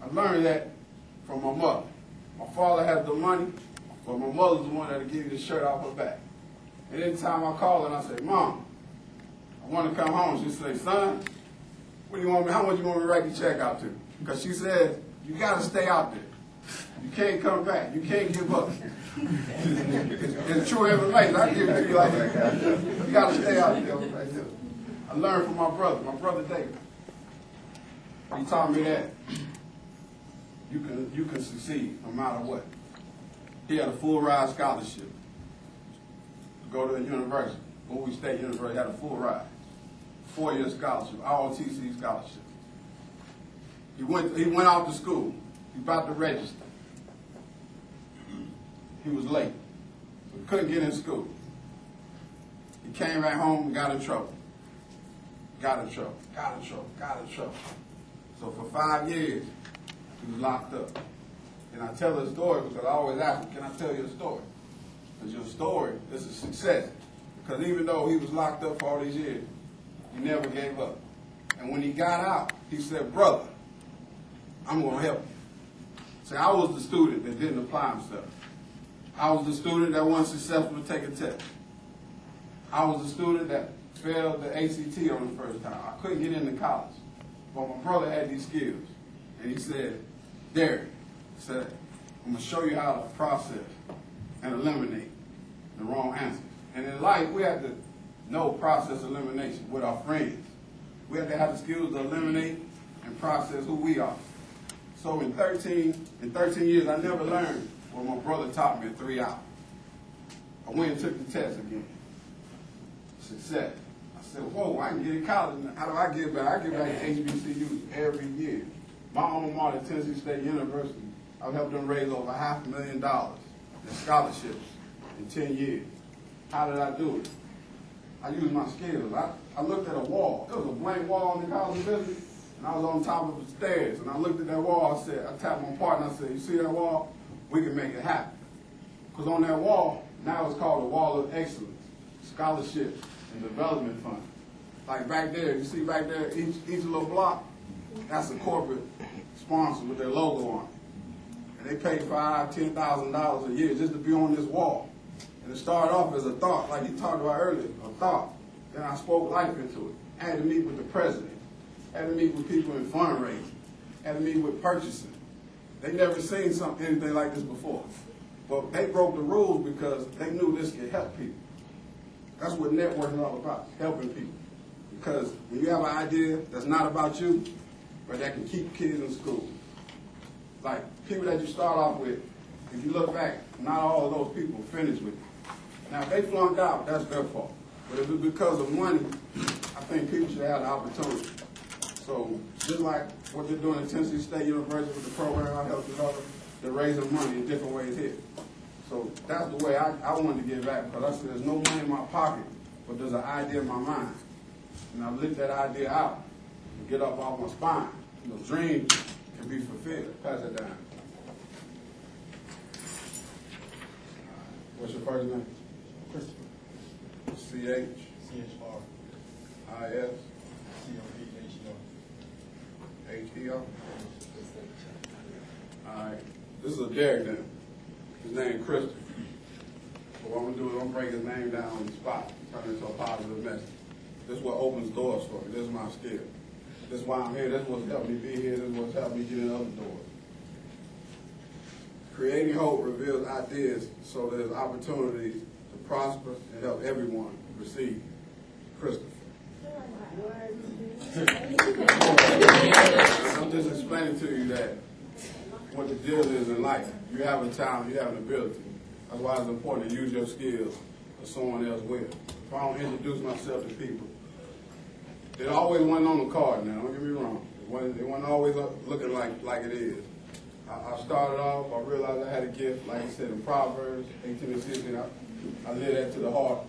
I learned that from my mother. My father has the money, but my mother's the one that'll give you the shirt off her back. And anytime I call her and I say, Mom, I want to come home, she say, son, what do you want me, how much you want me to write the check out to? Because she says, you got to stay out there. You can't come back. You can't give up. It's true information. I give it to you like that. You got to stay out there. I learned from my brother David. He taught me that you can succeed no matter what. He had a full ride scholarship to go to a university. Bowie State University had a full ride. 4-year scholarship, ROTC scholarship. He went out to school. He about to register. He was late, so he couldn't get in school. He came back home and got in trouble. Got in trouble. So for 5 years, he was locked up. And I tell his story because I always ask him, can I tell you a story? Because your story is a success. Because even though he was locked up for all these years, he never gave up. And when he got out, he said, brother, I'm going to help you. See, I was the student that didn't apply himself. I was the student that wasn't successful to take a test. I was the student that failed the ACT on the first time. I couldn't get into college. But my brother had these skills. And he said, Derek, he said, I'm going to show you how to process and eliminate the wrong answers. And in life, we have to know process elimination with our friends. We have to have the skills to eliminate and process who we are. So in 13 years, I never learned what my brother taught me in 3 hours. I went and took the test again. Success. I said, whoa, I can get in college. How do I get back? I get back to HBCUs every year. My alma mater, Tennessee State University, I've helped them raise over $500,000 in scholarships in 10 years. How did I do it? I used my skills. I looked at a wall. There was a blank wall in the College of Business, and I was on top of the stairs. And I looked at that wall. I tapped my partner. I said, you see that wall? We can make it happen. Because on that wall, now it's called the Wall of Excellence, Scholarship and Development Fund. Like back there, you see back there, each little block, that's a corporate sponsor with their logo on it. And they pay $5,000, $10,000 a year just to be on this wall. And it started off as a thought, like you talked about earlier, a thought. Then I spoke life into it. I had to meet with the president. I had to meet with people in fundraising. I had to meet with purchasing. They never seen anything like this before. But they broke the rules because they knew this could help people. That's what networking is all about, helping people. Because when you have an idea that's not about you, but that can keep kids in school. Like people that you start off with, if you look back, not all of those people finish with you. Now, if they flunked out, that's their fault. But if it's because of money, I think people should have the opportunity. So just like what they're doing at Tennessee State University with the program I helped develop, they're raising money in different ways here. So that's the way I wanted to give back, because I said there's no money in my pocket, but there's an idea in my mind. And I lift that idea out and get up off my spine. Those dreams can be fulfilled. Pass it down. What's your first name? Christopher. C-H? C-H-R. I-S? C-O-P-H-E-R. H-E-R? All right. This is a Derek then. His name is Christopher. So what I'm going to do is I'm going to break his name down on the spot, turn it into a positive message. This is what opens doors for me. This is my skill. This is why I'm here. This is what's helped me be here. This is what's helped me get in other doors. Creating hope reveals ideas so there's opportunities to prosper and help everyone receive. Christopher. I'm just explaining to you that what the deal is in life. You have a talent, you have an ability. That's why it's important to use your skills or someone else will. If I don't introduce myself to people, it always wasn't on the card now, don't get me wrong. It wasn't always looking like it is. I started off, I realized I had a gift, like I said in Proverbs 18:16, I live that to the heart.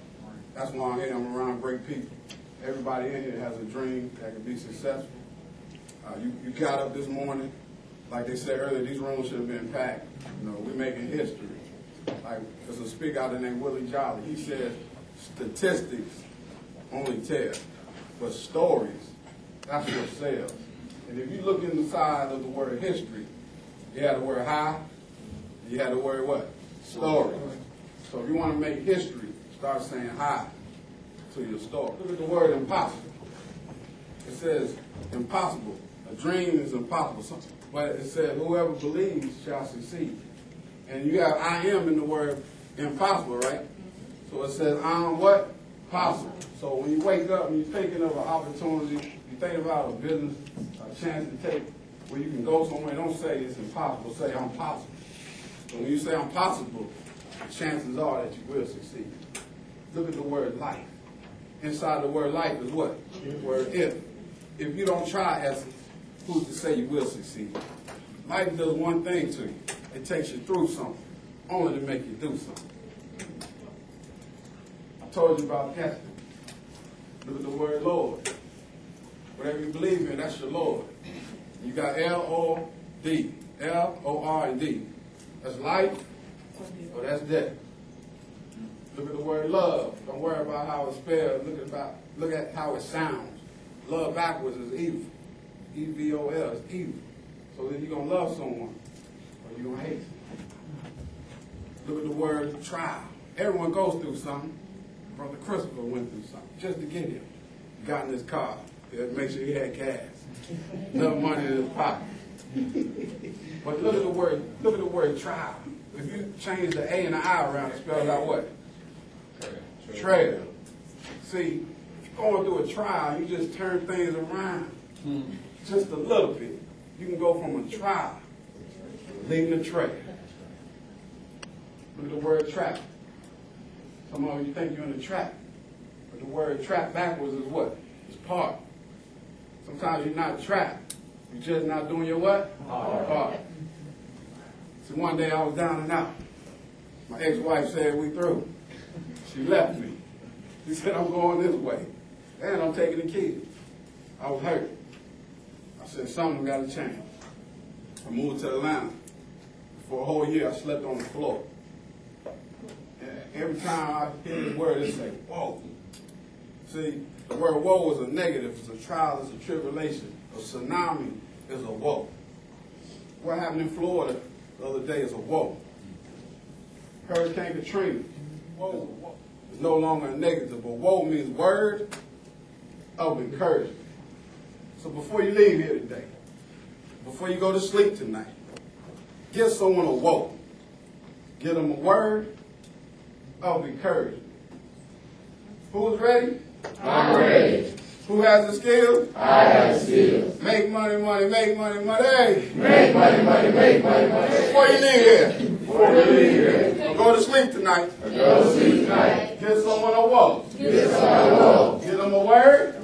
That's why I'm here, I'm around great people. Everybody in here has a dream that can be successful. You got up this morning, like they said earlier, these rooms should have been packed. You know, we're making history. Like, there's a speaker out there named Willie Jolly. He said, statistics only tell, but stories, that's what sells. And if you look inside of the word history, you have the word high, you have the word what? Story. So if you want to make history, start saying high to your story. Look at the word impossible. It says impossible. A dream is impossible. But it says whoever believes shall succeed. And you have I am in the word impossible, right? So it says I'm what? Possible. So when you wake up and you're thinking of an opportunity, you think about a business, a chance to take where you can go somewhere, don't say it's impossible, say I'm possible. So when you say I'm possible, the chances are that you will succeed. Look at the word life. Inside the word life is what? The word if. If you don't try, essence, who's to say you will succeed? Life does one thing to you. It takes you through something, only to make you do something. I told you about Esther. Look at the word Lord. Whatever you believe in, that's your Lord. You got L-O-D. L-O-R-D. That's life or that's death. Look at the word love. Don't worry about how it's spelled. Look at how it sounds. Love backwards is evil. E-V-O-L is evil. So then you're going to love someone or you're going to hate them. Look at the word trial. Everyone goes through something. Brother Christopher went through something just to get here. He got in his car. To make sure he had gas. Enough money in his pocket. But look at the word trial. If you change the A and the I around, it spells out what? Trail. See, if you're going through a trial, you just turn things around just a little bit. You can go from a trial, leaving the trail. Look at the word trap. Some of you think you're in a trap. But the word trap backwards is what? It's part. Sometimes you're not trapped. You're just not doing your what? Part. So one day I was down and out. My ex-wife said, we through. She left me. She said, I'm going this way. And I'm taking the kids. I was hurt. I said, something got to change. I moved to Atlanta. For a whole year, I slept on the floor. And every time I hear the word, it say, whoa. See, the word woe is a negative. It's a trial, it's a tribulation. A tsunami is a woe. What happened in Florida the other day is a woe. Hurricane Katrina. Woe. It's no longer a negative, but woe means word of encouragement. So before you leave here today, before you go to sleep tonight, give someone a woe. Give them a word of encouragement. Who's ready? I'm ready. Who has the skills? I have the skills. Make money, money, make money, money. Make money, money, make money, money. Before you leave here. Before you leave here. Don't go to sleep tonight. Go to sleep tonight. Give someone a woe. Give someone a woe. Give them a word